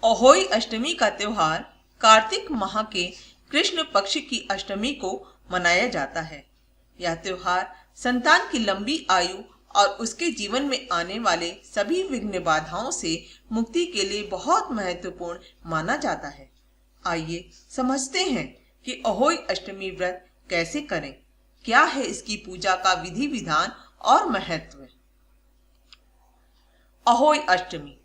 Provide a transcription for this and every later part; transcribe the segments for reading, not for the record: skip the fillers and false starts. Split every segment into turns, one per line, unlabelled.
अहोई अष्टमी का त्योहार कार्तिक माह के कृष्ण पक्ष की अष्टमी को मनाया जाता है। यह त्योहार संतान की लंबी आयु और उसके जीवन में आने वाले सभी विघ्न बाधाओं से मुक्ति के लिए बहुत महत्वपूर्ण माना जाता है। आइए समझते हैं कि अहोई अष्टमी व्रत कैसे करें, क्या है इसकी पूजा का विधि विधान और महत्व। अहोई अष्टमी।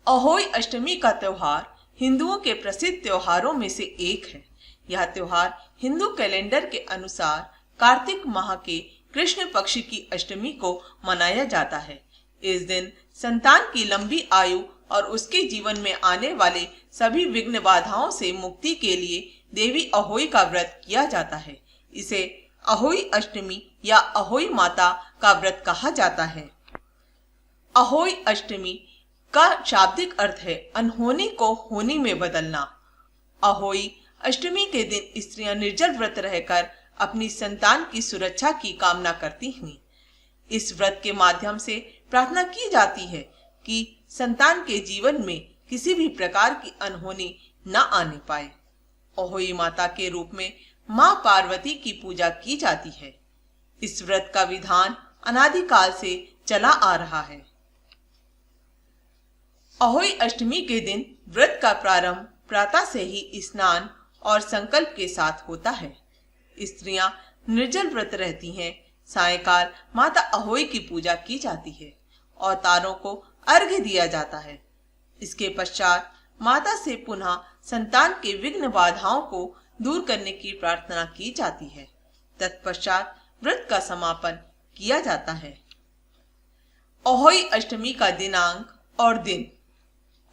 अहोई अष्टमी का त्योहार हिंदुओं के प्रसिद्ध त्योहारों में से एक है। यह त्योहार हिंदू कैलेंडर के अनुसार कार्तिक माह के कृष्ण पक्ष की अष्टमी को मनाया जाता है। इस दिन संतान की लंबी आयु और उसके जीवन में आने वाले सभी विघ्न बाधाओं से मुक्ति के लिए देवी अहोई का व्रत किया जाता है। इसे अहोई अष्टमी या अहोई माता का व्रत कहा जाता है। अहोई अष्टमी का शाब्दिक अर्थ है अनहोनी को होनी में बदलना। अहोई अष्टमी के दिन स्त्रियां निर्जल व्रत रहकर अपनी संतान की सुरक्षा की कामना करती हुई इस व्रत के माध्यम से प्रार्थना की जाती है कि संतान के जीवन में किसी भी प्रकार की अनहोनी न आने पाए। अहोई माता के रूप में मां पार्वती की पूजा की जाती है। इस व्रत का विधान अनादिकाल से चला आ रहा है। अहोई अष्टमी के दिन व्रत का प्रारंभ प्रातः से ही स्नान और संकल्प के साथ होता है। स्त्रियां निर्जल व्रत रहती हैं। सायंकाल माता अहोई की पूजा की जाती है और तारों को अर्घ्य दिया जाता है। इसके पश्चात माता से पुनः संतान के विघ्न बाधाओं को दूर करने की प्रार्थना की जाती है। तत्पश्चात व्रत का समापन किया जाता है। अहोई अष्टमी का दिनांक और दिन।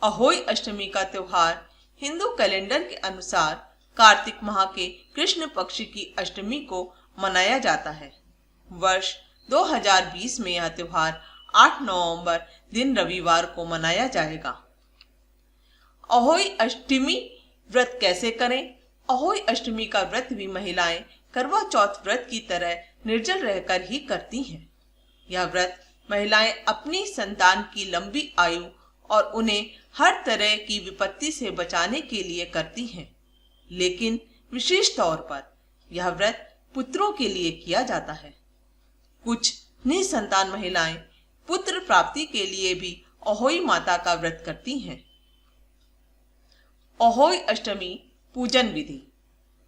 अहोई अष्टमी का त्योहार हिंदू कैलेंडर के अनुसार कार्तिक माह के कृष्ण पक्ष की अष्टमी को मनाया जाता है। वर्ष 2020 में यह त्योहार 8 नवंबर दिन रविवार को मनाया जाएगा। अहोई अष्टमी व्रत कैसे करें। अहोई अष्टमी का व्रत भी महिलाएं करवा चौथ व्रत की तरह निर्जल रहकर ही करती हैं। यह व्रत महिलाएं अपनी संतान की लंबी आयु और उन्हें हर तरह की विपत्ति से बचाने के लिए करती हैं। लेकिन विशेष तौर पर यह व्रत पुत्रों के लिए किया जाता है। कुछ निसंतान महिलाएं पुत्र प्राप्ति के लिए भी अहोई माता का व्रत करती हैं। अहोई अष्टमी पूजन विधि।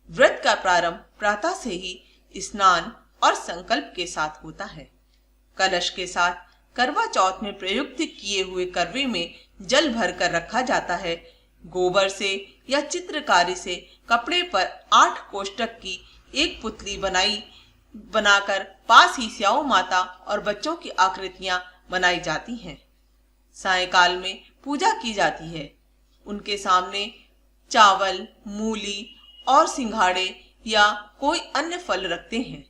व्रत का प्रारंभ प्रातः से ही स्नान और संकल्प के साथ होता है। कलश के साथ करवा चौथ में प्रयुक्त किए हुए करवे में जल भरकर रखा जाता है। गोबर से या चित्रकारी से कपड़े पर 8 कोष्ठक की एक पुतली बनाकर पास ही स्याऊ माता और बच्चों की आकृतियां बनाई जाती हैं। सायंकाल में पूजा की जाती है। उनके सामने चावल, मूली और सिंघाड़े या कोई अन्य फल रखते हैं।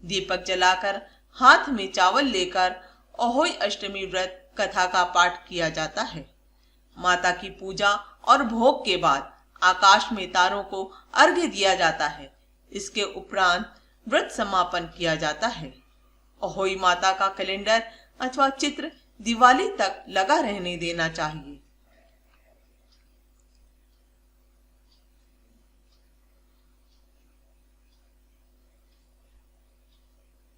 दीपक जलाकर हाथ में चावल लेकर अहोई अष्टमी व्रत कथा का पाठ किया जाता है। माता की पूजा और भोग के बाद आकाश में तारों को अर्घ्य दिया जाता है। इसके उपरांत व्रत समापन किया जाता है। अहोई माता का कैलेंडर अथवा चित्र दिवाली तक लगा रहने देना चाहिए।